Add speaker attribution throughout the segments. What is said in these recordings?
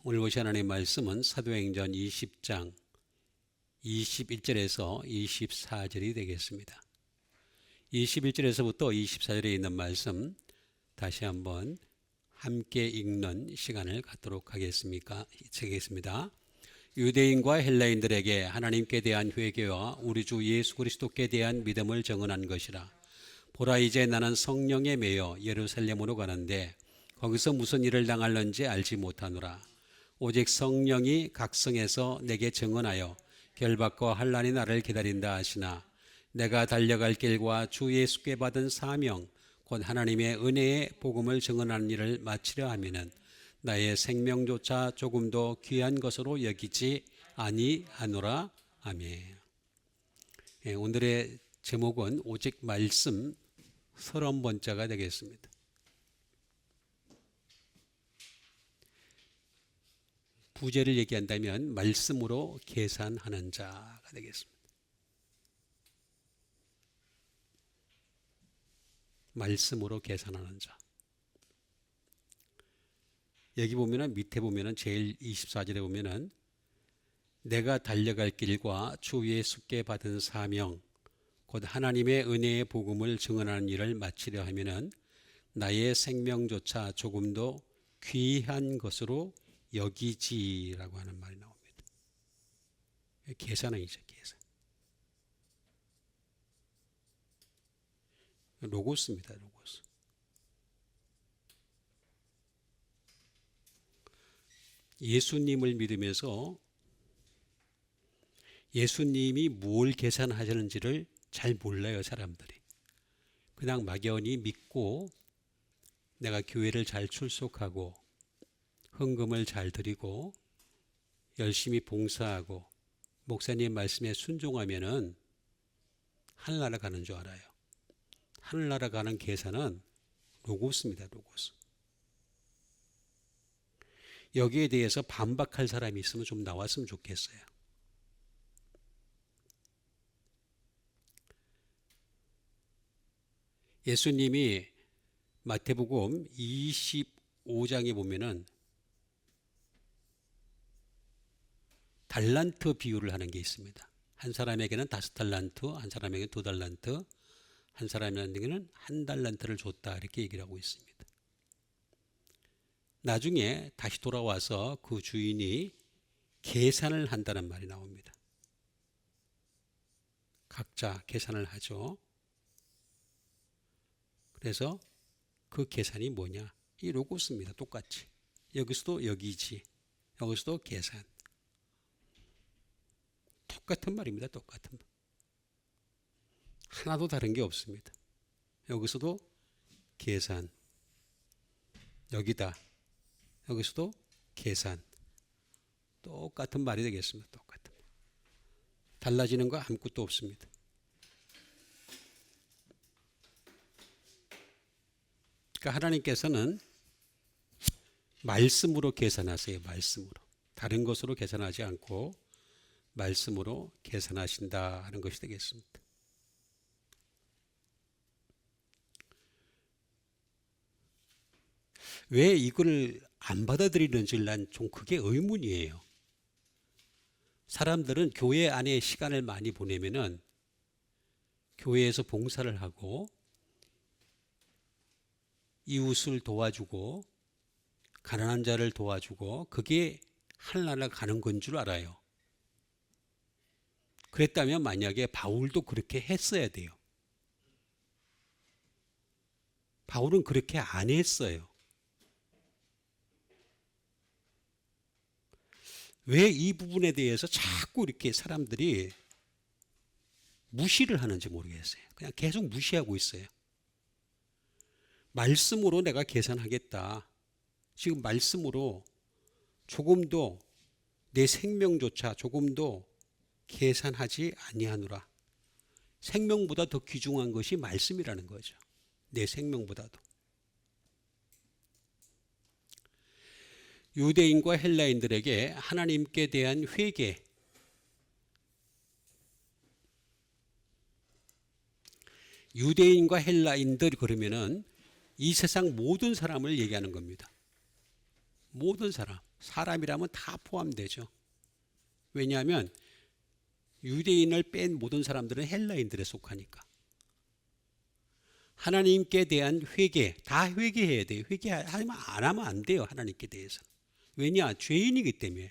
Speaker 1: 오늘 보실 하나님의 말씀은 사도행전 20장 21절에서 24절이 되겠습니다. 21절에서부터 24절에 있는 말씀 다시 한번 함께 읽는 시간을 갖도록 하겠습니다. 유대인과 헬라인들에게 하나님께 대한 회개와 우리 주 예수 그리스도께 대한 믿음을 정언한 것이라. 보라, 이제 나는 성령에 매여 예루살렘으로 가는데 거기서 무슨 일을 당할는지 알지 못하노라. 오직 성령이 각성에서 내게 증언하여 결박과 환난이 나를 기다린다 하시나 내가 달려갈 길과 주 예수께 받은 사명 곧 하나님의 은혜의 복음을 증언하는 일을 마치려 하면은 나의 생명조차 조금도 귀한 것으로 여기지 아니하노라. 아멘. 오늘의 제목은 오직 말씀 30번째가 되겠습니다. 부제를 얘기한다면 말씀으로 계산하는 자가 되겠습니다. 말씀으로 계산하는 자. 여기 보면은 밑에 보면은 제일 24절에 보면은 내가 달려갈 길과 주 예수께 받은 사명 곧 하나님의 은혜의 복음을 증언하는 일을 마치려 하면은 나의 생명조차 조금도 귀한 것으로 여기지라고 하는 말이 나옵니다. 계산이죠, 계산. 로고스입니다, 로고스. 예수님을 믿으면서 예수님이 뭘 계산하셨는지를 잘 몰라요, 사람들이. 그냥 막연히 믿고 내가 교회를 잘 출석하고 헌금을 잘 드리고 열심히 봉사하고 목사님 말씀에 순종하면은 하늘나라 가는 줄 알아요. 하늘나라 가는 계산은 로고스입니다, 로고스. 여기에 대해서 반박할 사람이 있으면 좀 나왔으면 좋겠어요. 예수님이 마태복음 25장에 보면은 달란트 비유를 하는 게 있습니다. 한 사람에게는 5달란트, 한 사람에게는 2달란트, 한 사람에게는 1달란트를 줬다, 이렇게 얘기를 하고 있습니다. 나중에 다시 돌아와서 그 주인이 계산을 한다는 말이 나옵니다. 각자 계산을 하죠. 그래서 그 계산이 뭐냐? 이 로고스입니다. 똑같이. 여기서도 여기지, 여기서도 계산. 똑같은 말입니다. 똑같은 말. 하나도 다른 게 없습니다. 여기서도 계산. 여기다. 여기서도 계산. 똑같은 말이 되겠습니다. 똑같은 말. 달라지는 거 아무것도 없습니다. 그러니까 하나님께서는 말씀으로 계산하세요. 말씀으로. 다른 것으로 계산하지 않고 말씀으로 계산하신다 하는 것이 되겠습니다. 왜 이걸 안 받아들이는지 난 좀 그게 의문이에요. 사람들은 교회 안에 시간을 많이 보내면은 교회에서 봉사를 하고 이웃을 도와주고 가난한 자를 도와주고 그게 하늘나라 가는 건 줄 알아요. 그랬다면 만약에 바울도 그렇게 했어야 돼요. 바울은 그렇게 안 했어요. 왜 이 부분에 대해서 자꾸 이렇게 사람들이 무시를 하는지 모르겠어요. 그냥 계속 무시하고 있어요. 말씀으로 내가 계산하겠다. 지금 말씀으로 조금도 내 생명조차 조금도 계산하지 아니하노라. 생명보다 더 귀중한 것이 말씀이라는 거죠. 내 생명보다도. 유대인과 헬라인들에게 하나님께 대한 회개, 유대인과 헬라인들 그러면은 이 세상 모든 사람을 얘기하는 겁니다. 모든 사람이라면 다 포함되죠. 왜냐하면 유대인을 뺀 모든 사람들은 헬라인들에 속하니까. 하나님께 대한 회개, 다 회개해야 돼요. 회개하면 안 하면 안 돼요. 하나님께 대해서. 왜냐? 죄인이기 때문에.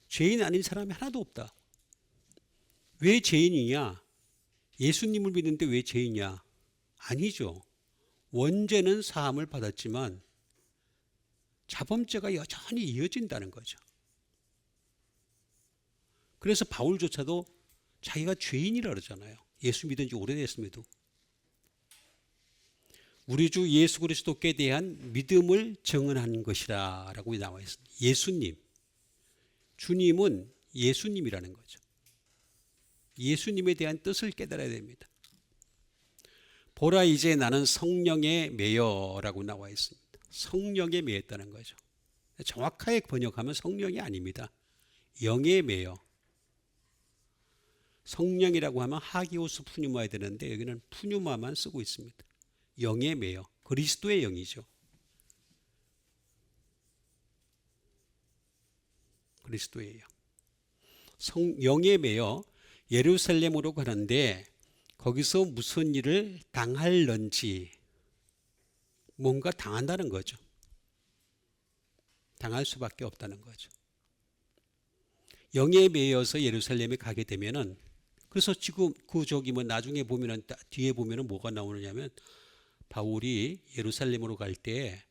Speaker 1: 죄인 아닌 사람이 하나도 없다. 왜 죄인이냐? 예수님을 믿는데 왜 죄인이냐? 아니죠. 원죄는 사함을 받았지만 자범죄가 여전히 이어진다는 거죠. 그래서 바울조차도 자기가 죄인이라 그러잖아요. 예수 믿은 지 오래됐음에도. 우리 주 예수 그리스도께 대한 믿음을 증언하는 것이라 라고 나와 있습니다. 예수님. 주님은 예수님이라는 거죠. 예수님에 대한 뜻을 깨달아야 됩니다. 보라 이제 나는 성령에 매여라고 나와 있습니다. 성령에 매였다는 거죠. 정확하게 번역하면 성령이 아닙니다. 영에 매여. 성령이라고 하면 하기오스 푸뉴마야 되는데 여기는 푸뉴마만 쓰고 있습니다. 영에 매여. 그리스도의 영이죠. 그리스도의 영. 영에 매여 예루살렘으로 가는데 거기서 무슨 일을 당할런지 뭔가 당한다는 거죠. 당할 수밖에 없다는 거죠. 영에 매여서 예루살렘에 가게 되면은 그래서 지금 나중에 보면은 뒤에 보면은 뭐가 나오느냐면 바울이 예루살렘으로 갈 때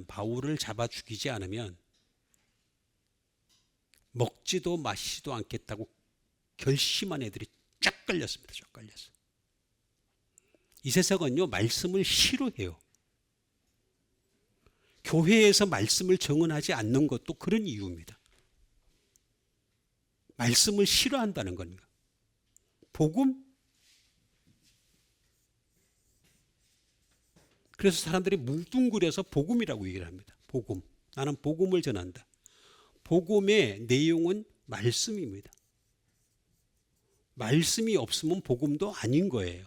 Speaker 1: 바울을 잡아 죽이지 않으면 먹지도 마시지도 않겠다고 결심한 애들이 쫙 걸렸습니다. 쫙 걸렸어. 이 세상은요 말씀을 싫어해요. 교회에서 말씀을 정언하지 않는 것도 그런 이유입니다. 말씀을 싫어한다는 겁니다. 복음? 그래서 사람들이 뭉뚱그려서 복음이라고 얘기를 합니다. 복음. 나는 복음을 전한다. 복음의 내용은 말씀입니다. 말씀이 없으면 복음도 아닌 거예요.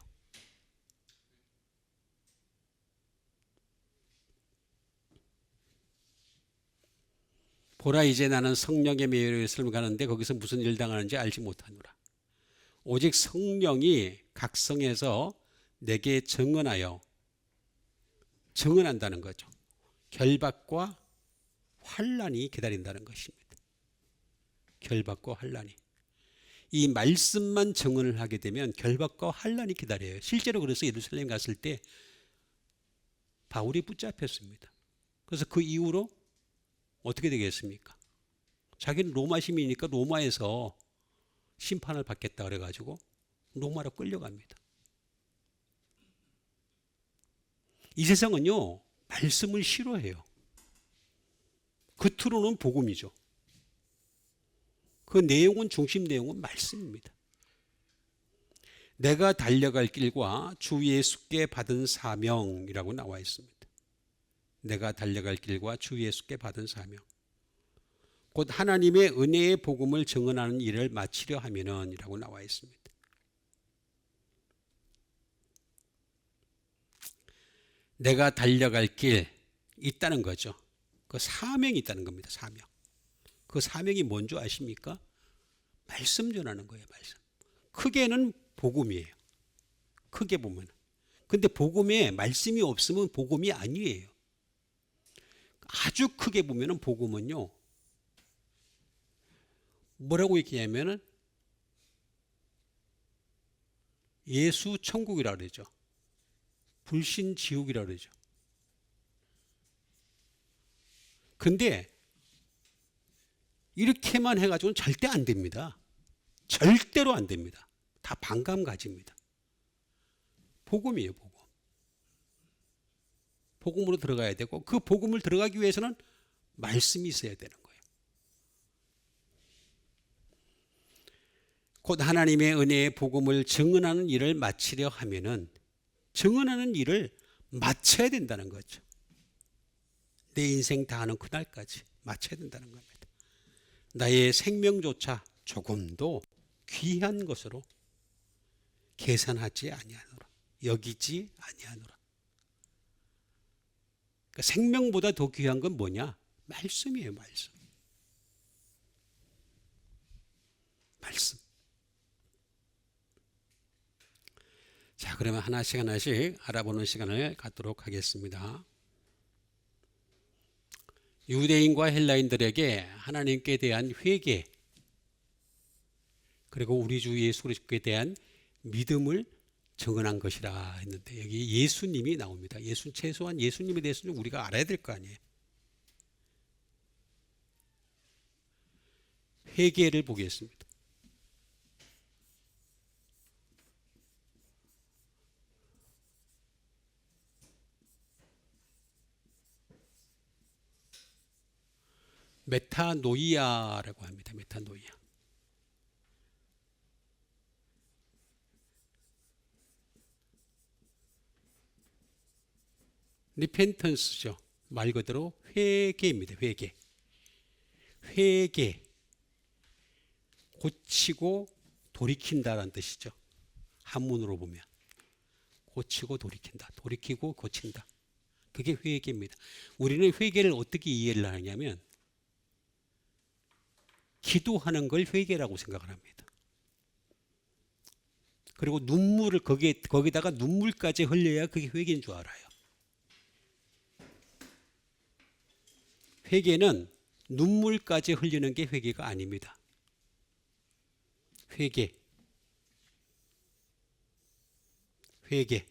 Speaker 1: 보라 이제 나는 성령의 매여를 가는데 거기서 무슨 일 당하는지 알지 못하노라. 오직 성령이 각성해서 내게 증언한다는 거죠. 결박과 환난이 기다린다는 것입니다. 결박과 환난이. 이 말씀만 증언을 하게 되면 결박과 환난이 기다려요. 실제로 그래서 예루살렘 갔을 때 바울이 붙잡혔습니다. 그래서 그 이후로 어떻게 되겠습니까? 자기는 로마 시민이니까 로마에서 심판을 받겠다 그래가지고 로마로 끌려갑니다. 이 세상은요 말씀을 싫어해요. 겉으로는 복음이죠. 그 중심 내용은 말씀입니다. 내가 달려갈 길과 주 예수께 받은 사명이라고 나와 있습니다. 내가 달려갈 길과 주 예수께 받은 사명. 곧 하나님의 은혜의 복음을 증언하는 일을 마치려 하면은 이라고 나와 있습니다. 내가 달려갈 길 있다는 거죠. 그 사명이 있다는 겁니다. 사명. 그 사명이 뭔지 아십니까? 말씀 전하는 거예요. 말씀. 크게는 복음이에요. 크게 보면. 근데 복음에 말씀이 없으면 복음이 아니에요. 아주 크게 보면 복음은요. 뭐라고 얘기하냐면은 예수 천국이라고 그러죠. 불신 지옥이라고 그러죠. 근데 이렇게만 해가지고는 절대 안 됩니다. 절대로 안 됩니다. 다 반감 가집니다. 복음이에요, 복음. 복음으로 들어가야 되고 그 복음을 들어가기 위해서는 말씀이 있어야 되는 거예요. 곧 하나님의 은혜의 복음을 증언하는 일을 마치려 하면은 증언하는 일을 마쳐야 된다는 거죠. 내 인생 다 하는 그날까지 마쳐야 된다는 겁니다. 나의 생명조차 조금도 귀한 것으로 계산하지 아니하노라. 여기지 아니하노라. 그러니까 생명보다 더 귀한 건 뭐냐? 말씀이에요. 말씀. 말씀. 자, 그러면 하나씩 하나씩 알아보는 시간을 갖도록 하겠습니다. 유대인과 헬라인들에게 하나님께 대한 회개, 그리고 우리 주 예수 그리스도에 대한 믿음을 증언한 것이라 했는데, 여기 예수님이 나옵니다. 최소한 예수님에 대해서는 우리가 알아야 될 거 아니에요. 회개를 보겠습니다. 메타노이아라고 합니다. 메타노이아. 리펜턴스죠. 말 그대로 회개입니다. 회개. 회개. 고치고 돌이킨다라는 뜻이죠. 한문으로 보면. 고치고 돌이킨다. 돌이키고 고친다. 그게 회개입니다. 우리는 회개를 어떻게 이해를 하냐면 기도하는 걸 회개라고 생각을 합니다. 그리고 눈물을 거기다가 눈물까지 흘려야 그게 회개인 줄 알아요. 회개는 눈물까지 흘리는 게 회개가 아닙니다. 회개. 회개.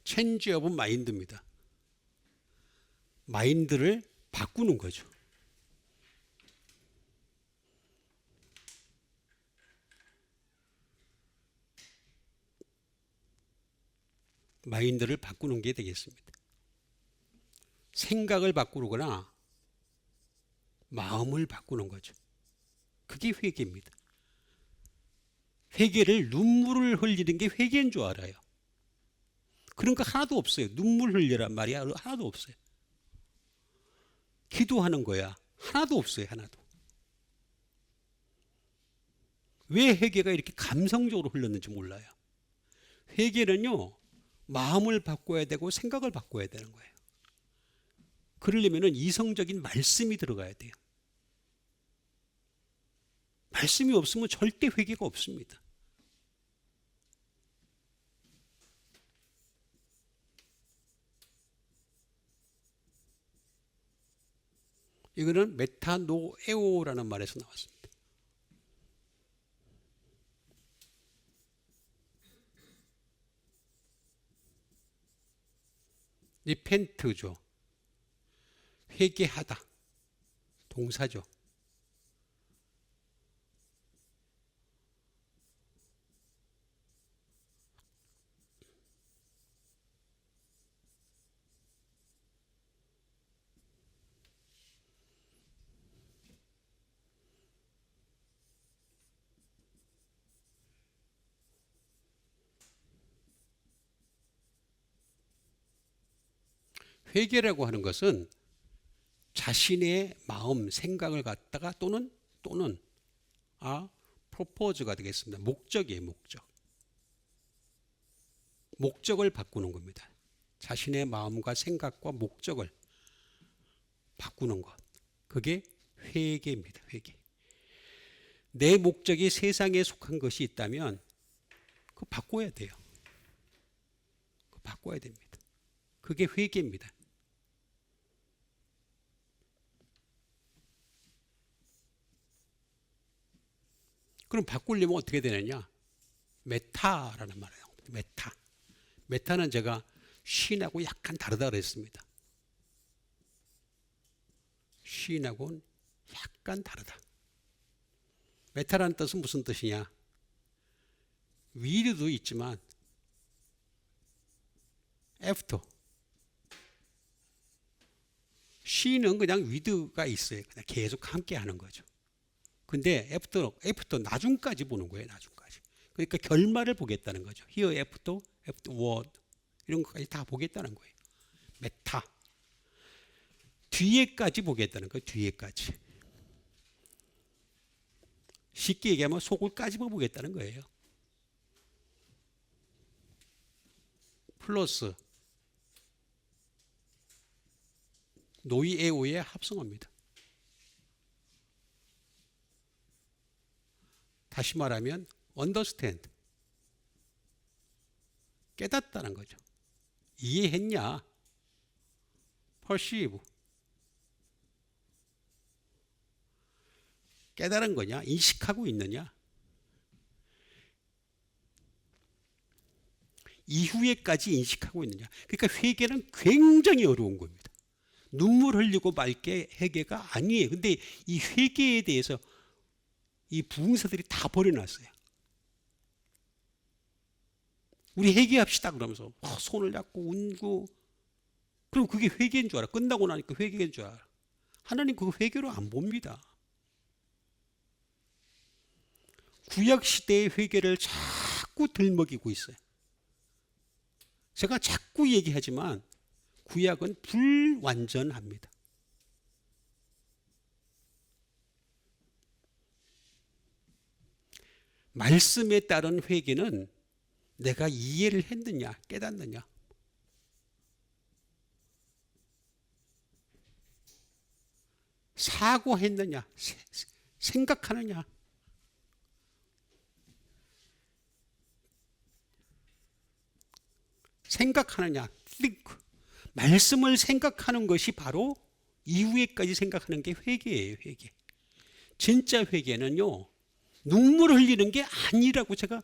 Speaker 1: 체인지 오브 마인드입니다. 마인드를 바꾸는 거죠. 마인드를 바꾸는 게 되겠습니다. 생각을 바꾸거나 마음을 바꾸는 거죠. 그게 회개입니다. 회개를 눈물을 흘리는 게 회개인 줄 알아요. 그런 거 하나도 없어요. 눈물 흘리란 말이야. 하나도 없어요. 기도하는 거야. 하나도 없어요. 하나도. 왜 회개가 이렇게 감성적으로 흘렀는지 몰라요. 회개는요, 마음을 바꿔야 되고 생각을 바꿔야 되는 거예요. 그러려면 이성적인 말씀이 들어가야 돼요. 말씀이 없으면 절대 회개가 없습니다. 이거는 메타노에오라는 말에서 나왔습니다. 리펜트죠. 회개하다. 동사죠. 회개라고 하는 것은 자신의 마음, 생각을 갖다가 또는 프로포즈가 되겠습니다. 목적이에요, 목적. 목적을 바꾸는 겁니다. 자신의 마음과 생각과 목적을 바꾸는 것. 그게 회개입니다. 회개. 내 목적이 세상에 속한 것이 있다면 그거 바꿔야 돼요. 그거 바꿔야 됩니다. 그게 회개입니다. 그럼 바꾸려면 어떻게 되느냐? 메타라는 말이에요. 메타. 메타는 제가 쉰하고 약간 다르다 그랬습니다. 쉰하고는 약간 다르다. 메타라는 뜻은 무슨 뜻이냐? 위드도 있지만 애프터. 쉰은 그냥 위드가 있어요. 그냥 계속 함께 하는 거죠. 근데 애프터 나중까지 보는 거예요. 나중까지. 그러니까 결말을 보겠다는 거죠. here after word 이런 것까지 다 보겠다는 거예요. 메타. 뒤에까지 보겠다는 거예요. 뒤에까지. 쉽게 얘기하면 속을까지만 보겠다는 거예요. 플러스 노이에오의 합성어입니다. 다시 말하면 understand. 깨닫다는 거죠. 이해했냐? perceive. 깨달은 거냐? 인식하고 있느냐? 이후에까지 인식하고 있느냐? 그러니까 회개는 굉장히 어려운 겁니다. 눈물 흘리고 말게 회개가 아니에요. 근데 이 회개에 대해서 이 부흥사들이 다 버려놨어요. 우리 회개합시다 그러면서 손을 잡고 운고, 그럼 그게 회개인 줄 알아. 끝나고 나니까 회개인 줄 알아. 하나님 그거 회개로 안 봅니다. 구약시대의 회개를 자꾸 들먹이고 있어요. 제가 자꾸 얘기하지만 구약은 불완전합니다. 말씀에 따른 회개는 내가 이해를 했느냐, 깨닫느냐. 사고했느냐, 생각하느냐. 생각하느냐, think. 말씀을 생각하는 것이 바로 이후에까지 생각하는 게 회개예요, 회개. 진짜 회개는요, 눈물 흘리는 게 아니라고 제가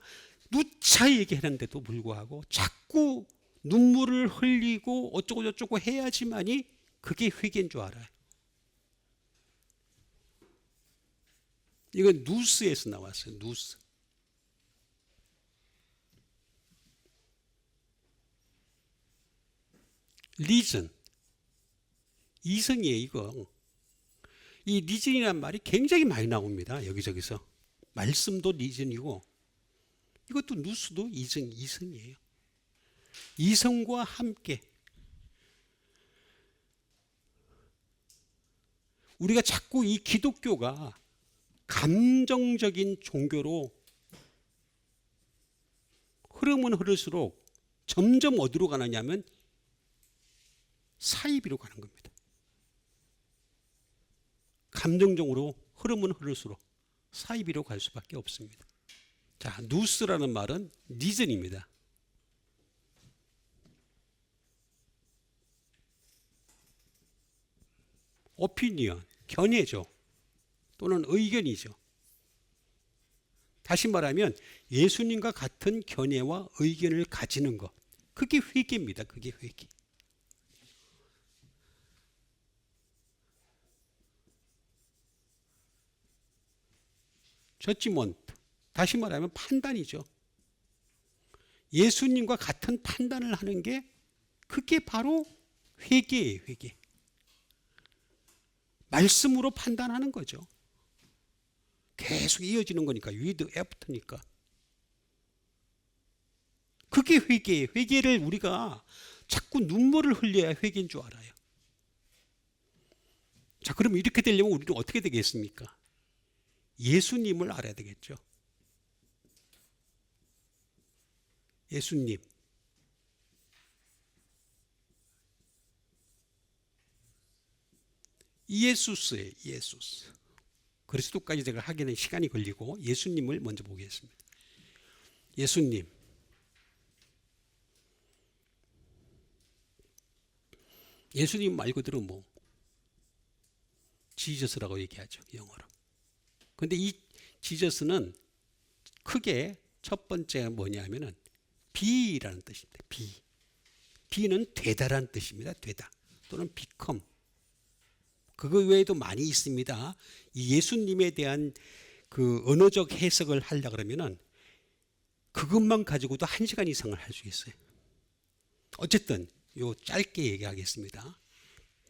Speaker 1: 누차 얘기하는데도 불구하고 자꾸 눈물을 흘리고 어쩌고 저쩌고 해야지만이 그게 회개인 줄 알아요. 이건 누스에서 나왔어요. 누스. 리즌. 이성이에요, 이거. 이 리즌이란 말이 굉장히 많이 나옵니다. 여기저기서. 말씀도 리즌이고 이것도 누스도 이성이에요. 이성과 함께 우리가 자꾸 이 기독교가 감정적인 종교로 흐르면 흐를수록 점점 어디로 가느냐면 사이비로 가는 겁니다. 감정적으로 흐르면 흐를수록 사이비로 갈 수밖에 없습니다. 자, 누스라는 말은 리즌입니다. 오피니언, 견해죠. 또는 의견이죠. 다시 말하면 예수님과 같은 견해와 의견을 가지는 것. 그게 회개입니다. 그게 회개. 저지먼트. 다시 말하면 판단이죠. 예수님과 같은 판단을 하는 게 그게 바로 회개예요. 회개. 말씀으로 판단하는 거죠. 계속 이어지는 거니까. with, after니까. 그게 회개예요. 회개를 우리가 자꾸 눈물을 흘려야 회개인 줄 알아요. 자, 그럼 이렇게 되려면 우리는 어떻게 되겠습니까? 예수님을 알아야 되겠죠. 예수님. 예수스예요. 예수스. 그리스도까지 제가 하기는 시간이 걸리고 예수님을 먼저 보겠습니다. 예수님. 예수님 말 그대로 뭐 지저스라고 얘기하죠. 영어로. 근데 이 지저스는 크게 첫 번째가 뭐냐면은 be라는 뜻입니다. be는 되다라는 뜻입니다. 되다. 또는 become. 그거 외에도 많이 있습니다. 이 예수님에 대한 그 언어적 해석을 하려고 그러면은 그것만 가지고도 1시간 이상을 할 수 있어요. 어쨌든 요 짧게 얘기하겠습니다.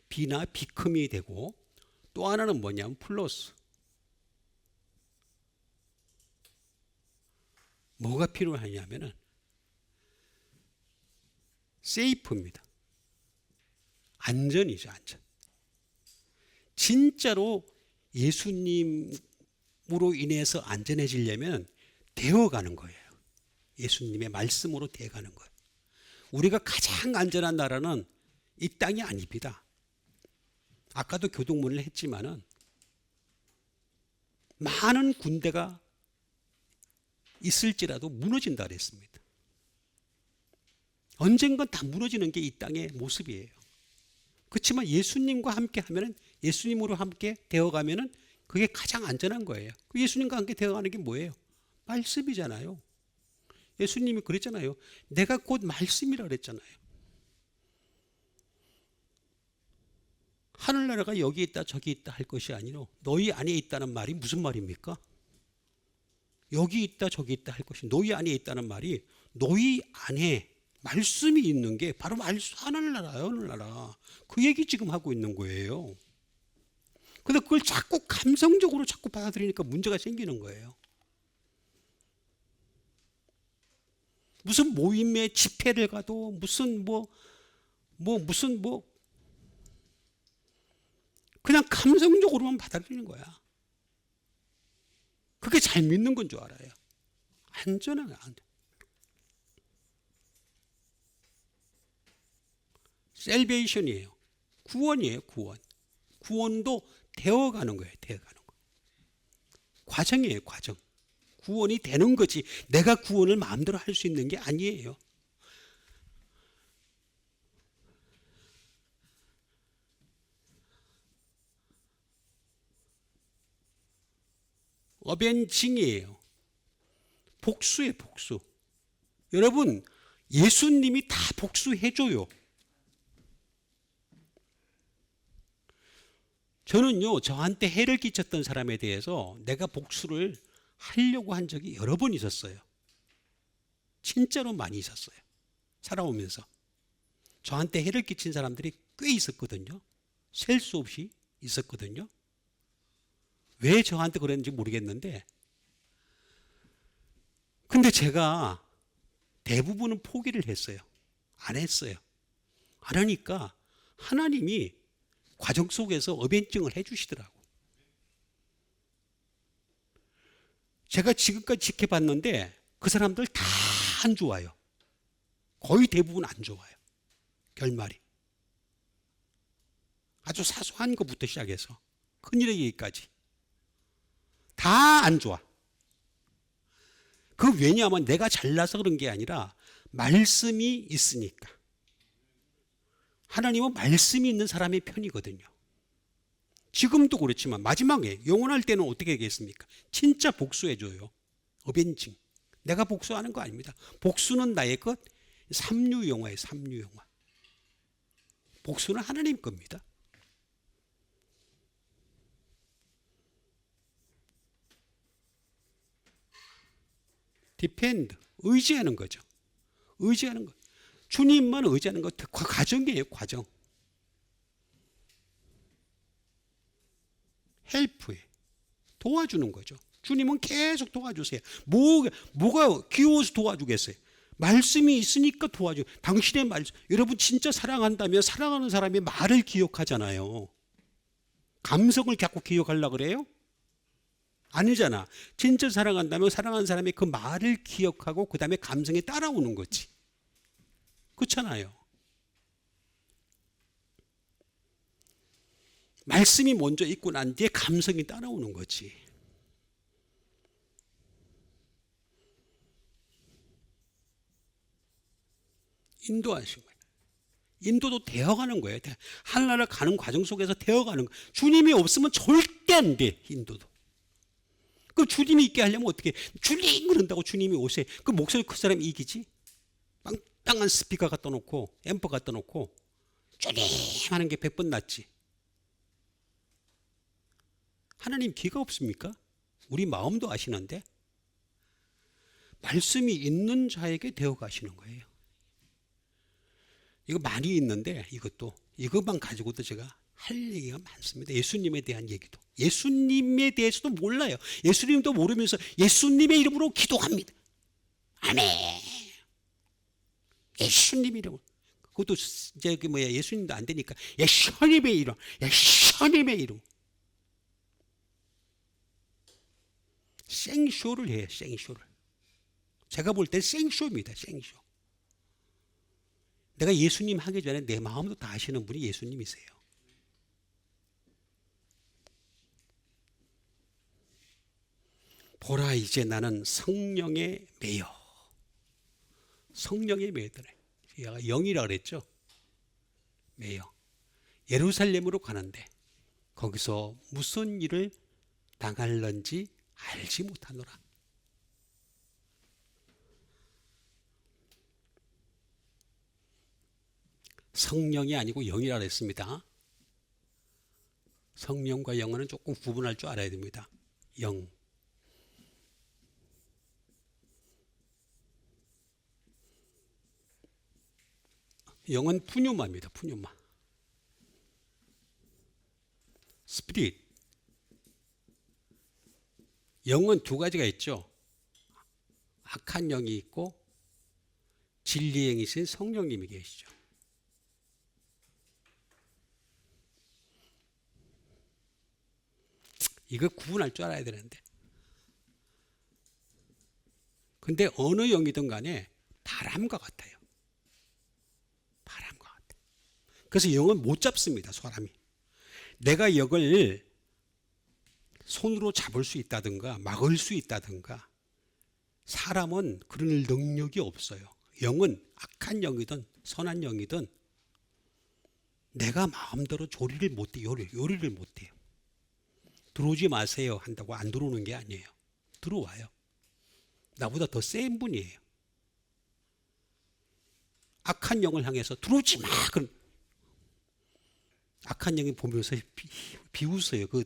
Speaker 1: be나 become이 되고 또 하나는 뭐냐면 플러스. 뭐가 필요하냐면은 세이프입니다. 안전이죠, 안전. 진짜로 예수님으로 인해서 안전해지려면 되어가는 거예요. 예수님의 말씀으로 되어가는 거예요. 우리가 가장 안전한 나라는 이 땅이 아닙니다. 아까도 교동문을 했지만은 많은 군대가 있을지라도 무너진다 그랬습니다. 언젠간 다 무너지는 게 이 땅의 모습이에요. 그렇지만 예수님과 함께 하면은, 예수님으로 함께 되어가면은 그게 가장 안전한 거예요. 예수님과 함께 되어가는 게 뭐예요? 말씀이잖아요. 예수님이 그랬잖아요. 내가 곧 말씀이라 그랬잖아요. 하늘나라가 여기 있다 저기 있다 할 것이 아니라 너희 안에 있다는 말이 무슨 말입니까? 여기 있다 저기 있다 할 것이, 너희 안에 있다는 말이 너희 안에 말씀이 있는 게 바로 하늘나라예요. 하늘나라. 그 얘기 지금 하고 있는 거예요. 근데 그걸 자꾸 감성적으로 자꾸 받아들이니까 문제가 생기는 거예요. 무슨 모임에 집회를 가도 무슨 그냥 감성적으로만 받아들이는 거야. 그게 잘 믿는 건 줄 알아요. 안전한 안전. 셀베이션이에요. 구원이에요, 구원. 구원도 되어가는 거예요, 되어가는 거. 과정이에요, 과정. 구원이 되는 거지 내가 구원을 마음대로 할 수 있는 게 아니에요. 어벤징이에요. 복수예요, 복수. 여러분, 예수님이 다 복수해줘요. 저는요, 저한테 해를 끼쳤던 사람에 대해서 내가 복수를 하려고 한 적이 여러 번 있었어요. 진짜로 많이 있었어요. 살아오면서. 저한테 해를 끼친 사람들이 꽤 있었거든요. 셀 수 없이 있었거든요. 왜 저한테 그랬는지 모르겠는데, 근데 제가 대부분은 포기를 했어요. 안 했어요. 안 하니까 하나님이 과정 속에서 어벤징을 해주시더라고. 제가 지금까지 지켜봤는데 그 사람들 다 안 좋아요. 거의 대부분 안 좋아요. 결말이. 아주 사소한 것부터 시작해서 큰일의 얘기까지 다 안 좋아. 그 왜냐하면 내가 잘나서 그런 게 아니라 말씀이 있으니까. 하나님은 말씀이 있는 사람의 편이거든요. 지금도 그렇지만 마지막에 영원할 때는 어떻게 하겠습니까? 진짜 복수해줘요. 어벤징. 내가 복수하는 거 아닙니다. 복수는 나의 것. 삼류영화예요. 삼류영화. 복수는 하나님 겁니다. 디펜드. 의지하는 거죠. 의지하는 거. 주님만 의지하는 것. 과정이에요. 과정. 헬프에 도와주는 거죠. 주님은 계속 도와주세요. 뭐가 귀여워서 도와주겠어요? 말씀이 있으니까 도와줘. 당신의 말씀. 여러분 진짜 사랑한다면 사랑하는 사람의 말을 기억하잖아요. 감성을 자꾸 기억하려고 그래요? 아니잖아. 진짜 사랑한다면 사랑하는 사람의 그 말을 기억하고 그 다음에 감성에 따라오는 거지. 그렇잖아요. 말씀이 먼저 있고 난 뒤에 감성이 따라오는 거지. 인도하신 거예요. 인도도 되어가는 거예요. 하나나라 가는 과정 속에서 되어가는 거예요. 주님이 없으면 절대 안 돼. 인도도. 그 주님이 있게 하려면 어떻게? 주님 그런다고 주님이 오세요. 그 목소리 큰 사람이 이기지? 빵빵한 스피커 갖다 놓고 앰프 갖다 놓고 주님 하는 게 100번 낫지. 하나님 기가 없습니까? 우리 마음도 아시는데 말씀이 있는 자에게 되어 가시는 거예요. 이거 많이 있는데 이것만 가지고도 제가 할 얘기가 많습니다. 예수님에 대한 얘기도. 예수님에 대해서도 몰라요. 예수님도 모르면서 예수님의 이름으로 기도합니다. 아멘. 예수님 이름으로. 그것도 이제 그 뭐야 예수님도 안 되니까 예수님의 이름, 예수님의 이름. 생쇼를 해요. 생쇼를. 제가 볼 때 생쇼입니다. 생쇼. 내가 예수님 하기 전에 내 마음도 다 아시는 분이 예수님이세요. 보라 이제 나는 성령에 매여. 성령에 매여더래. 얘가 영이라 그랬죠. 매여. 예루살렘으로 가는데 거기서 무슨 일을 당할런지 알지 못하노라. 성령이 아니고 영이라 그랬습니다. 성령과 영은 조금 구분할 줄 알아야 됩니다. 영. 영은 푸뉴마입니다. 푸뉴마. 스피릿. 영은 두 가지가 있죠. 악한 영이 있고 진리의 영이신 성령님이 계시죠. 이거 구분할 줄 알아야 되는데. 근데 어느 영이든 간에 바람과 같아요. 바람과 같아요. 그래서 영은 못 잡습니다. 사람이. 내가 영을 손으로 잡을 수 있다든가 막을 수 있다든가 사람은 그런 능력이 없어요. 영은 악한 영이든 선한 영이든 내가 마음대로 조리를 못해. 요리를 못해요. 들어오지 마세요 한다고 안 들어오는 게 아니에요. 들어와요. 나보다 더 센 분이에요. 악한 영을 향해서 들어오지 마. 그럼 악한 영이 보면서 비웃어요. 그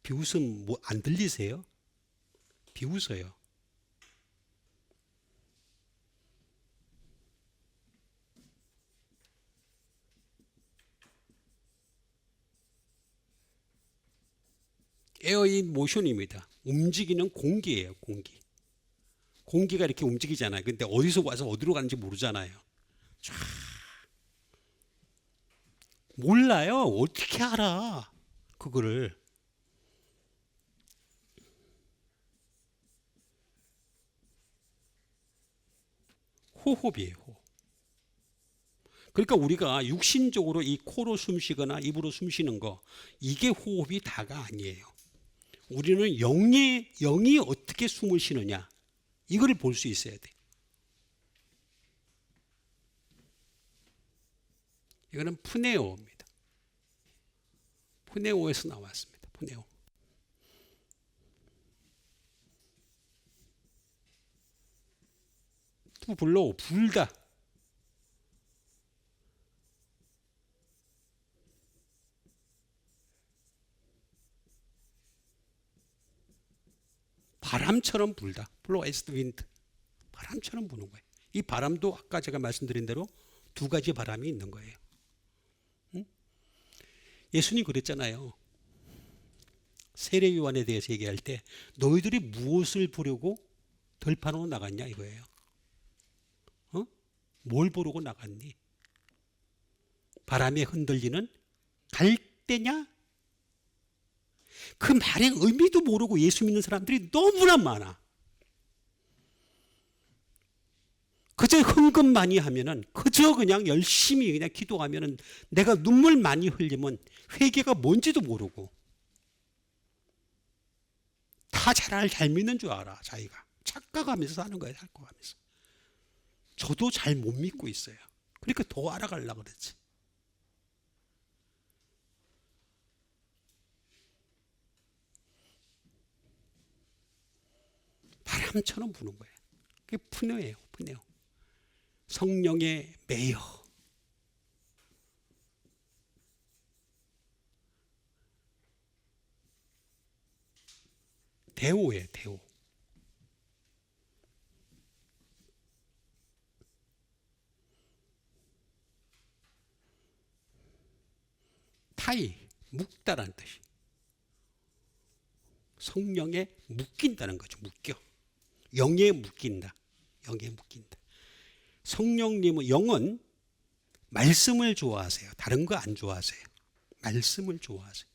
Speaker 1: 비웃음 뭐 안 들리세요? 비웃어요. 에어인 모션입니다. 움직이는 공기예요. 공기. 공기가 이렇게 움직이잖아요. 근데 어디서 와서 어디로 가는지 모르잖아요. 쫙. 몰라요. 어떻게 알아? 그거를. 호흡이에요. 호흡. 그러니까 우리가 육신적으로 이 코로 숨쉬거나 입으로 숨쉬는 거 이게 호흡이 다가 아니에요. 우리는 영이 어떻게 숨을 쉬느냐 이걸 볼 수 있어야 돼. 이거는 푸네오입니다. 푸네오에서 나왔습니다. 푸네오. 또 불러 불다. 바람처럼 불다. blow as the wind. 바람처럼 부는 거예요. 이 바람도 아까 제가 말씀드린 대로 두 가지 바람이 있는 거예요. 응? 예수님 그랬잖아요. 세례 요한에 대해서 얘기할 때 너희들이 무엇을 보려고 들판으로 나갔냐 이거예요. 어? 뭘 보려고 나갔니? 바람에 흔들리는 갈대냐? 그 말의 의미도 모르고 예수 믿는 사람들이 너무나 많아. 그저 헌금 많이 하면은, 그저 그냥 열심히 그냥 기도하면은, 내가 눈물 많이 흘리면 회개가 뭔지도 모르고 다 잘 믿는 줄 알아. 자기가 착각하면서 사는 거예요. 착각하면서. 저도 잘 못 믿고 있어요. 그러니까 더 알아가려고 그랬지. 바람처럼 부는 거예요. 그게 푸네오예요. 푸네오. 성령에 매여. 대오예요. 대오. 타이, 묶다라는 뜻이. 성령에 묶인다는 거죠. 묶여. 영에 묶인다. 영에 묶인다. 성령님은 영은 말씀을 좋아하세요? 다른 거 안 좋아하세요? 말씀을 좋아하세요.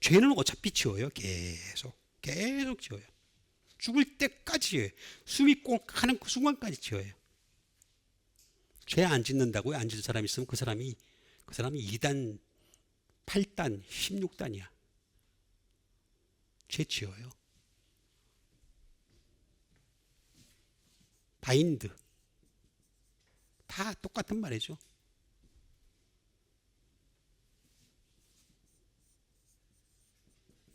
Speaker 1: 죄는 어차피 지어요. 계속 지어요. 죽을 때까지 지어요. 숨이 꼭 하는 그 순간까지 지어요. 죄 안 짓는다고요? 안 짓는 사람이 있으면 그 사람이 2단, 8단, 16단이야. 죄 지어요. 바인드. 다 똑같은 말이죠.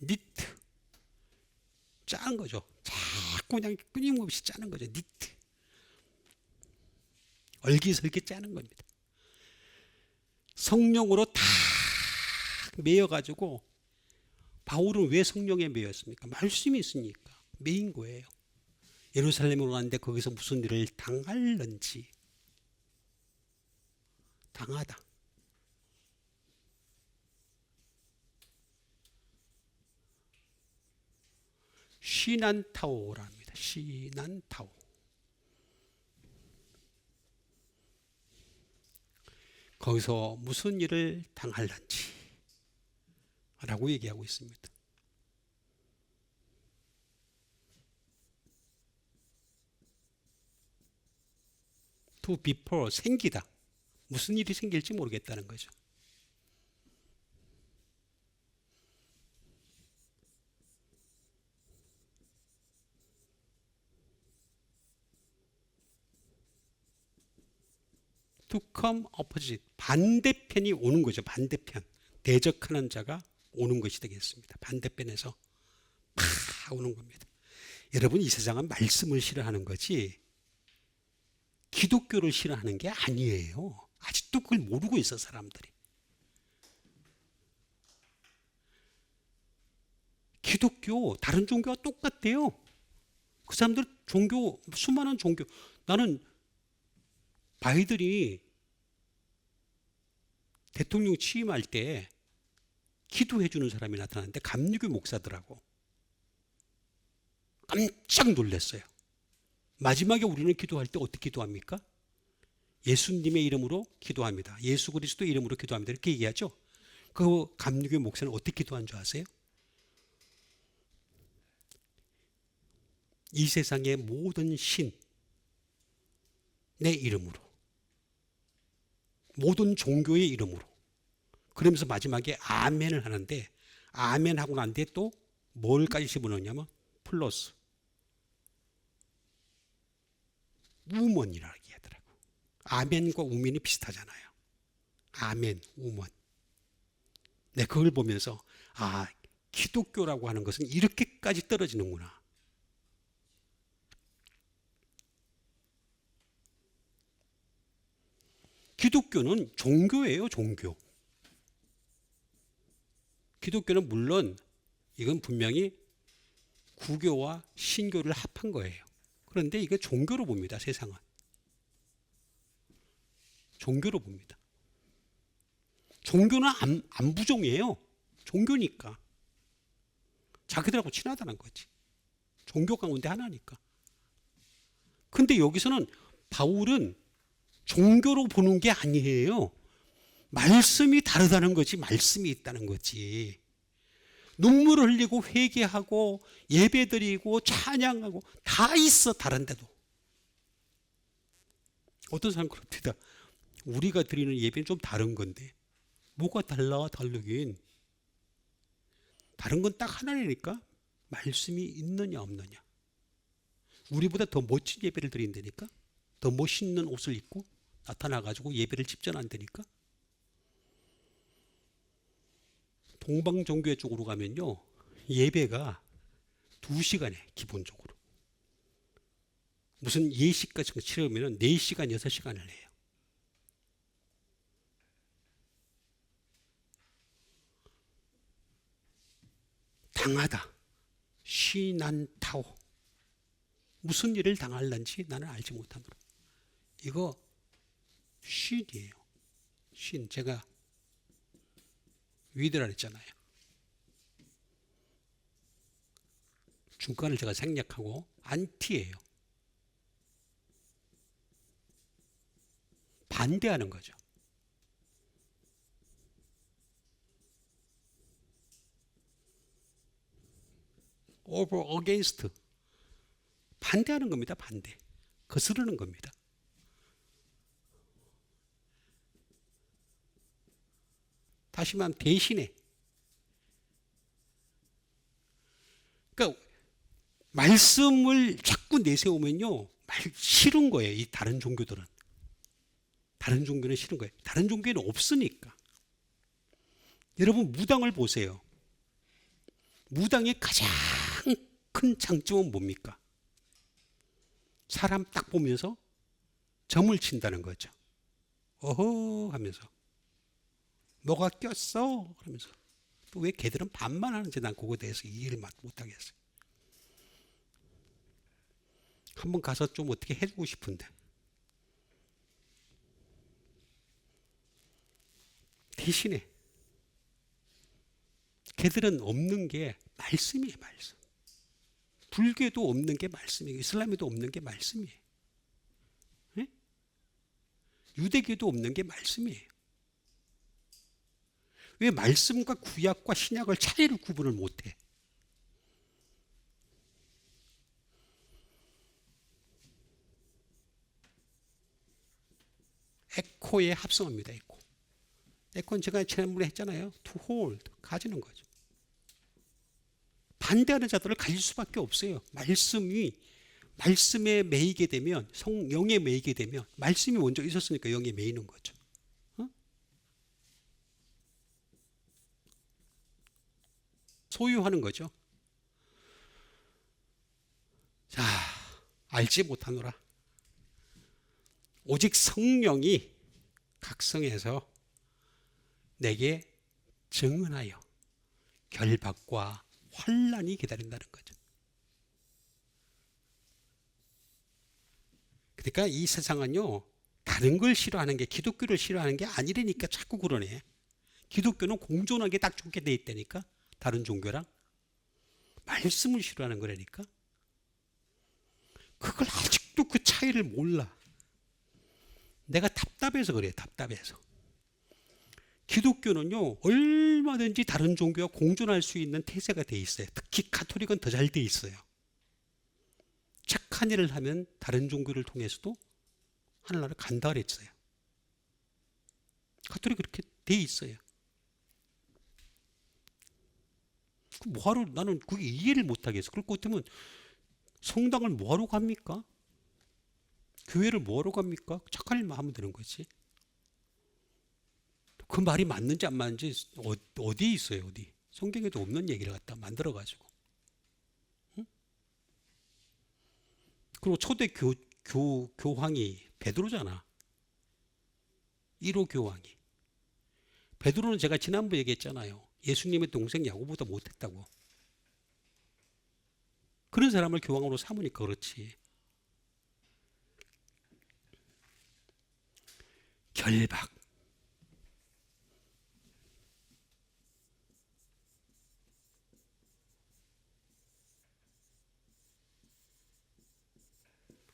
Speaker 1: 니트. 짜는 거죠. 자꾸 그냥 끊임없이 짜는 거죠. 니트. 얼기설기 짜는 겁니다. 성령으로 다 매여가지고, 바울은 왜 성령에 매였습니까? 말씀이 있으니까 매인 거예요. 예루살렘으로 갔는데 거기서 무슨 일을 당할는지. 당하다. 시난타오랍니다. 시난타오. 거기서 무슨 일을 당할는지 라고 얘기하고 있습니다. to before, 생기다. 무슨 일이 생길지 모르겠다는 거죠. to come opposite, 반대편이 오는 거죠. 반대편. 대적하는 자가 오는 것이 되겠습니다. 반대편에서 팍 오는 겁니다. 여러분, 이 세상은 말씀을 싫어하는 거지 기독교를 싫어하는 게 아니에요. 아직도 그걸 모르고 있어, 사람들이. 기독교, 다른 종교와 똑같대요. 그 사람들 종교, 수많은 종교. 나는 바이든이 대통령 취임할 때 기도해 주는 사람이 나타났는데 감리교 목사더라고. 깜짝 놀랐어요. 마지막에 우리는 기도할 때 어떻게 기도합니까? 예수님의 이름으로 기도합니다. 예수 그리스도 이름으로 기도합니다. 이렇게 얘기하죠. 그 감리교 목사는 어떻게 기도한 줄 아세요? 이 세상의 모든 신, 내 이름으로, 모든 종교의 이름으로. 그러면서 마지막에 아멘을 하는데, 아멘 하고 난 뒤에 또 뭘까지 집어넣냐면 플러스 우먼이라고 얘기하더라고. 아멘과 우먼이 비슷하잖아요. 아멘, 우먼. 네, 그걸 보면서 아, 기독교라고 하는 것은 이렇게까지 떨어지는구나. 기독교는 종교예요, 종교. 기독교는 물론 이건 분명히 구교와 신교를 합한 거예요. 그런데 이게 종교로 봅니다, 세상은. 종교로 봅니다. 종교는 안 부종이에요. 종교니까. 자기들하고 친하다는 거지. 종교 가운데 하나니까. 근데 여기서는 바울은 종교로 보는 게 아니에요. 말씀이 다르다는 거지, 말씀이 있다는 거지. 눈물을 흘리고 회개하고 예배드리고 찬양하고 다 있어, 다른데도. 어떤 사람은 그럽니다. 우리가 드리는 예배는 좀 다른 건데 뭐가 달라? 다르긴. 다른 건 딱 하나니까 말씀이 있느냐 없느냐. 우리보다 더 멋진 예배를 드린다니까. 더 멋있는 옷을 입고 나타나가지고 예배를 집전한다니까. 동방종교 쪽으로 가면요, 예배가 2시간에 기본적으로. 무슨 예식 같은 거 치르면 4시간, 6시간을 해요. 당하다. 시난타오. 무슨 일을 당할는지 나는 알지 못하므로. 이거 신이에요. 신. 제가 위드라 했잖아요. 중간을 제가 생략하고 안티예요. 반대하는 거죠. over against 반대하는 겁니다. 반대. 거스르는 겁니다. 다시 말하면 대신에. 그러니까 말씀을 자꾸 내세우면요, 싫은 거예요. 이 다른 종교들은. 다른 종교는 싫은 거예요. 다른 종교는 없으니까. 여러분 무당을 보세요. 무당의 가장 큰 장점은 뭡니까? 사람 딱 보면서 점을 친다는 거죠. 어허 하면서 뭐가 꼈어? 그러면서 또 왜 걔들은 반만 하는지 난 그거에 대해서 이해를 못하겠어요. 한번 가서 좀 어떻게 해주고 싶은데. 대신에 걔들은 없는 게 말씀이에요. 말씀. 불교에도 없는 게 말씀이에요. 이슬람에도 없는 게 말씀이에요. 네? 유대교에도 없는 게 말씀이에요. 왜 말씀과 구약과 신약을 차이를 구분을 못해? 에코에 합성합니다. 에코. 에코는 제가 지난번에 했잖아요. to hold, 가지는 거죠. 반대하는 자들을 가질 수밖에 없어요. 말씀에 매이게 되면, 영에 매이게 되면, 말씀이 먼저 있었으니까 영에 매이는 거죠. 어? 소유하는 거죠. 자, 알지 못하노라. 오직 성령이 각성해서 내게 증언하여 결박과 환난이 기다린다는 거죠. 그러니까 이 세상은요, 다른 걸 싫어하는 게 기독교를 싫어하는 게 아니라니까 자꾸 그러네. 기독교는 공존하게 딱 좋게 돼 있다니까. 다른 종교랑 말씀을 싫어하는 거라니까. 그걸 아직도 그 차이를 몰라. 내가 답답해서 그래요. 답답해서. 기독교는요, 얼마든지 다른 종교와 공존할 수 있는 태세가 돼 있어요. 특히 가톨릭은 더 잘 돼 있어요. 착한 일을 하면 다른 종교를 통해서도 하늘나라를 간다 그랬어요. 가톨릭 그렇게 돼 있어요. 뭐하러, 나는 그게 이해를 못하겠어. 그럴 것 같으면 성당을 뭐하러 갑니까? 교회를 뭐하러 갑니까? 착한 일만 하면 되는 거지. 그 말이 맞는지 안 맞는지 어디에 있어요? 어디? 성경에도 없는 얘기를 갖다 만들어가지고. 응? 그리고 초대 교황이 베드로잖아. 1호 교황이. 베드로는 제가 지난번에 얘기했잖아요. 예수님의 동생 야고보다 못했다고. 그런 사람을 교황으로 삼으니까 그렇지. 결박.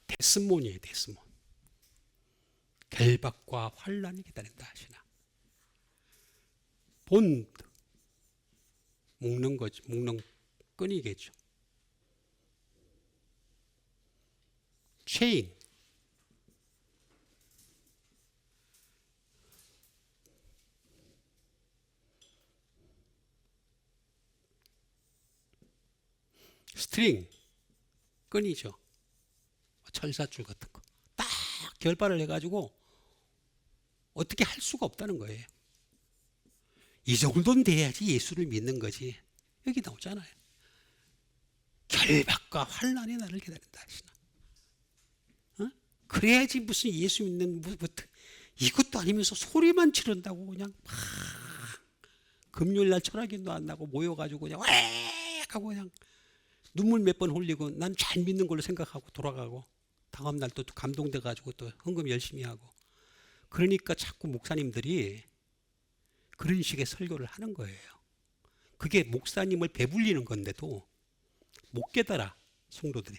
Speaker 1: 데스몬이에요. 데스몬. 결박과 환난이 기다린다 하시나. 본드. 묶는 거죠. 묶는 끈이겠죠. 체인. 스트링. 끈이죠. 철사줄 같은 거. 딱 결발을 해가지고 어떻게 할 수가 없다는 거예요. 이 정도는 돼야지 예수를 믿는 거지. 여기 나오잖아요. 결박과 환난이 나를 기다린다 하시나. 어? 그래야지 무슨 예수 믿는 이것도 아니면서 소리만 지른다고 그냥 막 금요일날 철학인도 안 나고 모여가지고 그냥 웩 하고 그냥 눈물 몇 번 흘리고 난 잘 믿는 걸로 생각하고 돌아가고 다음 날 또 감동돼 가지고 또 헌금 열심히 하고. 그러니까 자꾸 목사님들이 그런 식의 설교를 하는 거예요. 그게 목사님을 배불리는 건데도 못 깨달아, 성도들이.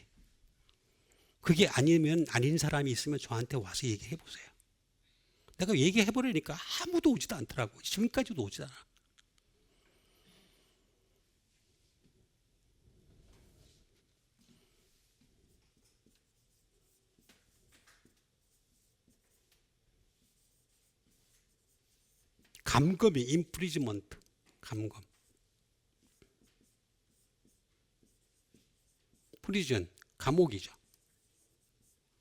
Speaker 1: 그게 아니면 아닌 사람이 있으면 저한테 와서 얘기해 보세요. 내가 얘기해 버리니까 아무도 오지도 않더라고. 지금까지도 오지 않아. 감금이 임프리즈먼트, 감금. 프리즌, 감옥이죠.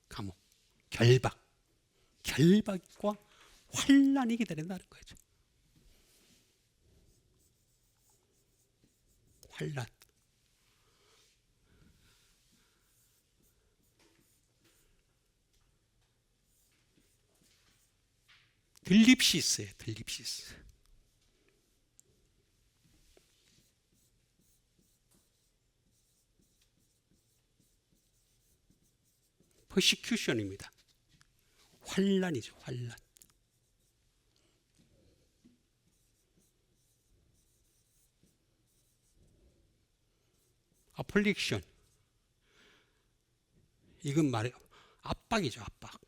Speaker 1: 감옥, 결박. 결박과 환란이 기다린다는 거죠. 환란. 들립시스예요. 들립시스. 퍼시큐션입니다. 환란이죠. 환란. 어플릭션. 이건 말이에요. 압박이죠. 압박.